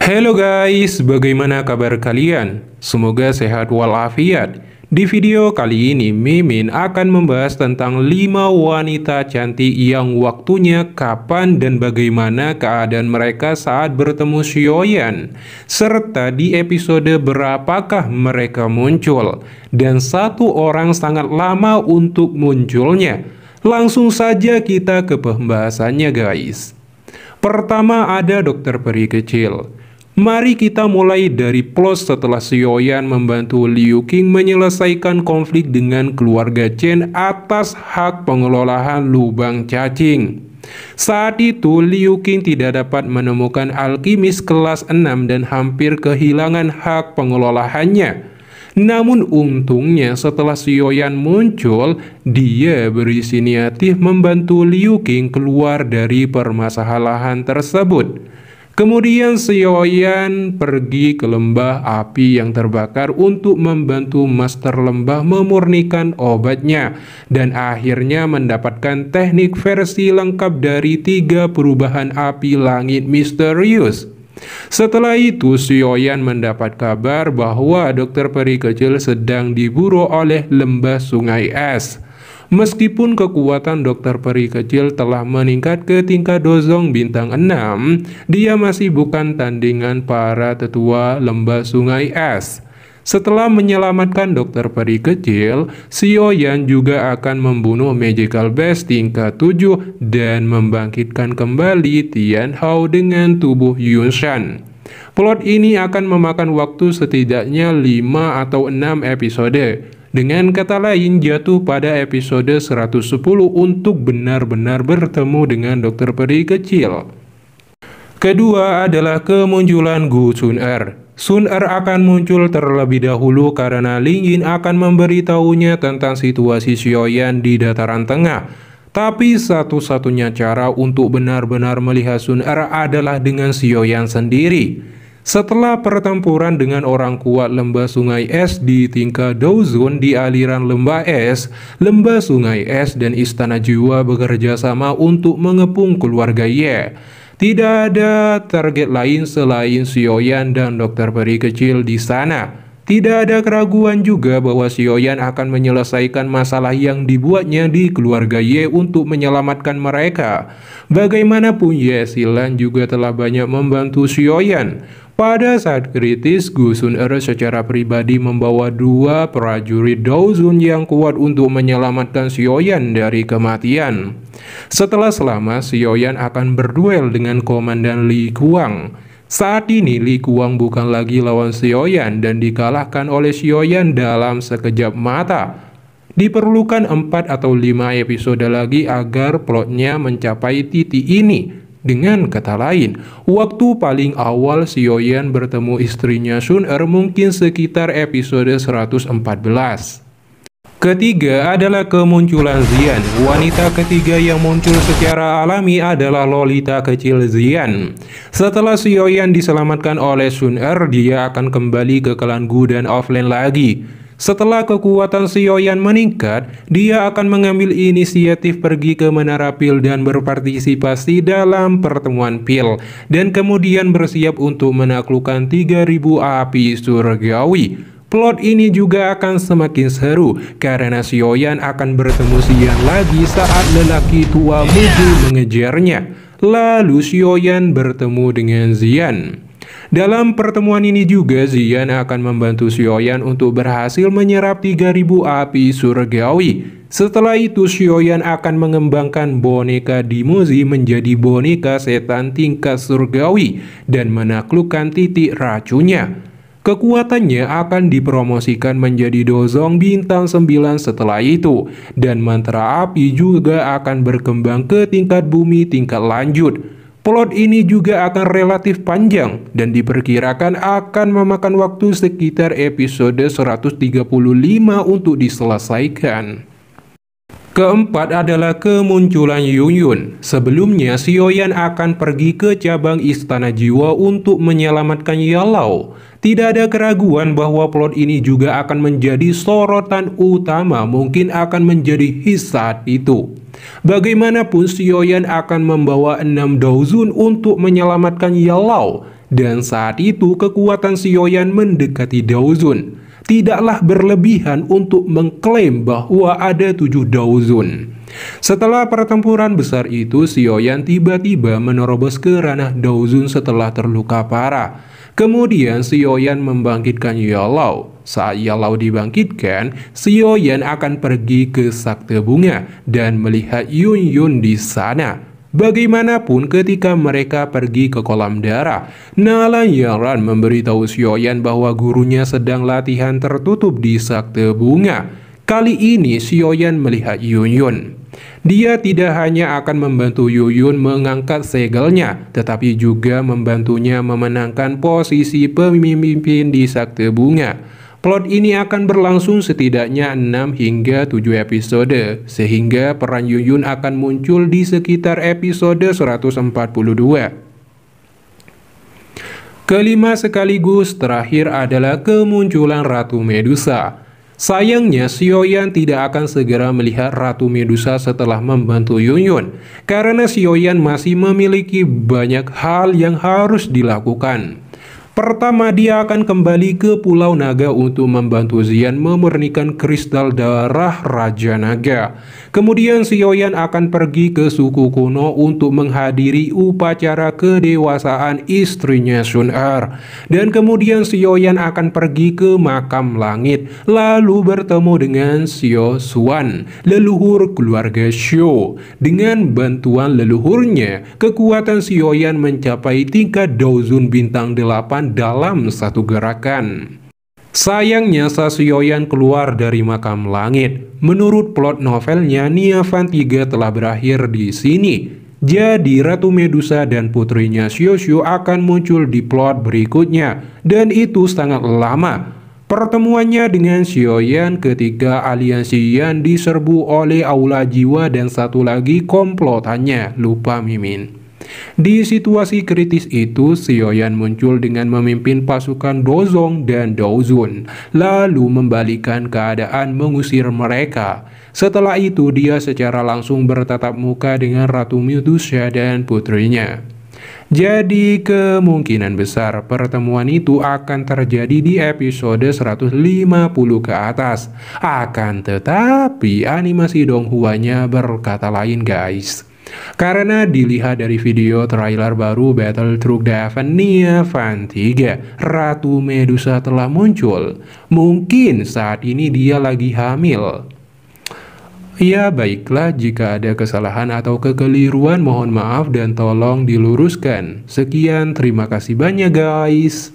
Halo guys, bagaimana kabar kalian? Semoga sehat walafiat. Di video kali ini, Mimin akan membahas tentang 5 wanita cantik yang waktunya kapan dan bagaimana keadaan mereka saat bertemu Xiaoyan. Serta di episode berapakah mereka muncul. Dan satu orang sangat lama untuk munculnya. Langsung saja kita ke pembahasannya guys. Pertama ada Dokter Peri Kecil. Mari kita mulai dari plot setelah Xiaoyan membantu Liu Qing menyelesaikan konflik dengan keluarga Chen atas hak pengelolaan lubang cacing. Saat itu Liu Qing tidak dapat menemukan alkimis kelas 6 dan hampir kehilangan hak pengelolaannya. Namun untungnya setelah Xiaoyan muncul, dia berinisiatif membantu Liu Qing keluar dari permasalahan tersebut. Kemudian Xiaoyan pergi ke lembah api yang terbakar untuk membantu Master Lembah memurnikan obatnya dan akhirnya mendapatkan teknik versi lengkap dari 3 perubahan api langit misterius. Setelah itu Xiaoyan mendapat kabar bahwa Dokter Peri Kecil sedang diburu oleh lembah sungai es. Meskipun kekuatan Dokter Peri Kecil telah meningkat ke tingkat Dozong bintang 6, dia masih bukan tandingan para tetua lembah sungai es. Setelah menyelamatkan Dokter Peri Kecil, Xiaoyan juga akan membunuh Magical Beast tingkat 7 dan membangkitkan kembali Tian Hao dengan tubuh Yun Shan. Plot ini akan memakan waktu setidaknya 5 atau 6 episode. Dengan kata lain, jatuh pada episode 110 untuk benar-benar bertemu dengan Dokter Peri Kecil. Kedua adalah kemunculan Gu Sun-er. Sun-er akan muncul terlebih dahulu karena Ling Yin akan memberitahunya tentang situasi Xiaoyan di dataran tengah. Tapi satu-satunya cara untuk benar-benar melihat Sun-er adalah dengan Xiaoyan sendiri. Setelah pertempuran dengan orang kuat lembah sungai es di tingkat Dozon di aliran lembah es, lembah sungai es dan istana jiwa bekerja sama untuk mengepung keluarga Ye. Tidak ada target lain selain Xiaoyan dan Dokter Peri Kecil di sana. Tidak ada keraguan juga bahwa Xiaoyan akan menyelesaikan masalah yang dibuatnya di keluarga Ye untuk menyelamatkan mereka. Bagaimanapun Ye Xilan juga telah banyak membantu Xiaoyan. Pada saat kritis, Gu Sun-er secara pribadi membawa 2 prajurit Dozon yang kuat untuk menyelamatkan Xiaoyan dari kematian. Setelah selama, Xiaoyan akan berduel dengan Komandan Li Kuang. Saat ini Li Kuang bukan lagi lawan Xiaoyan dan dikalahkan oleh Xiaoyan dalam sekejap mata. Diperlukan 4 atau 5 episode lagi agar plotnya mencapai titik ini. Dengan kata lain, waktu paling awal Xiaoyan bertemu istrinya Sun-er mungkin sekitar episode 114. Ketiga adalah kemunculan Xian. Wanita ketiga yang muncul secara alami adalah Lolita kecil Xian. Setelah Xiaoyan diselamatkan oleh Sun-er, dia akan kembali ke klan Gu dan offline lagi. Setelah kekuatan Xiaoyan meningkat, dia akan mengambil inisiatif pergi ke Menara Pil dan berpartisipasi dalam pertemuan Pil, dan kemudian bersiap untuk menaklukkan 3000 api surgawi. Plot ini juga akan semakin seru karena Xiaoyan akan bertemu Xian lagi saat lelaki tua Muju mengejarnya. Lalu Xiaoyan bertemu dengan Xian. Dalam pertemuan ini juga Xian akan membantu Xiaoyan untuk berhasil menyerap 3000 api surgawi. Setelah itu Xiaoyan akan mengembangkan boneka Dimozi menjadi boneka setan tingkat surgawi dan menaklukkan titik racunnya. Kekuatannya akan dipromosikan menjadi Dozong bintang 9 setelah itu, dan mantra api juga akan berkembang ke tingkat bumi tingkat lanjut. Plot ini juga akan relatif panjang dan diperkirakan akan memakan waktu sekitar episode 135 untuk diselesaikan. Keempat adalah kemunculan Yun Yun. Sebelumnya Xiaoyan akan pergi ke cabang Istana Jiwa untuk menyelamatkan Yalau. Tidak ada keraguan bahwa plot ini juga akan menjadi sorotan utama, mungkin akan menjadi hit saat itu. Bagaimanapun Xiaoyan akan membawa 6 Dozun untuk menyelamatkan Yalau. Dan saat itu kekuatan Xiaoyan mendekati Daozun. Tidaklah berlebihan untuk mengklaim bahwa ada 7 Daozun. Setelah pertempuran besar itu, Xiaoyan tiba-tiba menerobos ke ranah Daozun setelah terluka parah. Kemudian Xiaoyan membangkitkan Yalau. Saat Yalau dibangkitkan, Xiaoyan akan pergi ke Sakte Bunga dan melihat Yun Yun di sana. Bagaimanapun ketika mereka pergi ke kolam darah, Nalan Yaran memberitahu Xiaoyan bahwa gurunya sedang latihan tertutup di Sakte Bunga. Kali ini Xiaoyan melihat Yun Yun. Dia tidak hanya akan membantu Yun Yun mengangkat segelnya, tetapi juga membantunya memenangkan posisi pemimpin di Sakte Bunga. Plot ini akan berlangsung setidaknya 6 hingga 7 episode, sehingga peran Yun Yun akan muncul di sekitar episode 142. Kelima sekaligus terakhir adalah kemunculan Ratu Medusa. Sayangnya Xiaoyan tidak akan segera melihat Ratu Medusa setelah membantu Yun Yun, karena Xiaoyan masih memiliki banyak hal yang harus dilakukan. Pertama, dia akan kembali ke Pulau Naga untuk membantu Xian memurnikan kristal darah Raja Naga. Kemudian Xiaoyan akan pergi ke suku kuno untuk menghadiri upacara kedewasaan istrinya Sun Er. Dan kemudian Xiaoyan akan pergi ke makam langit, lalu bertemu dengan Xiao Xuan, leluhur keluarga Xiao. Dengan bantuan leluhurnya, kekuatan Xiaoyan mencapai tingkat Daozun bintang 8 dalam satu gerakan. Sayangnya saat Xiaoyan keluar dari makam langit, menurut plot novelnya Nia Van 3 telah berakhir di sini. Jadi Ratu Medusa dan putrinya Xiao Xiao akan muncul di plot berikutnya, dan itu sangat lama. Pertemuannya dengan Xiaoyan ketika aliansi Yan diserbu oleh Aula Jiwa dan satu lagi komplotannya, lupa Mimin. Di situasi kritis itu, Xiaoyan muncul dengan memimpin pasukan Dozong dan Daozun, lalu membalikan keadaan mengusir mereka. Setelah itu, dia secara langsung bertatap muka dengan Ratu Medusa dan putrinya. Jadi kemungkinan besar pertemuan itu akan terjadi di episode 150 ke atas. Akan tetapi animasi Donghuanya berkata lain guys. Karena dilihat dari video trailer baru Battle Truck Devon Nia Van 3, Ratu Medusa telah muncul. Mungkin saat ini dia lagi hamil. Ya baiklah, jika ada kesalahan atau kekeliruan mohon maaf dan tolong diluruskan. Sekian, terima kasih banyak guys.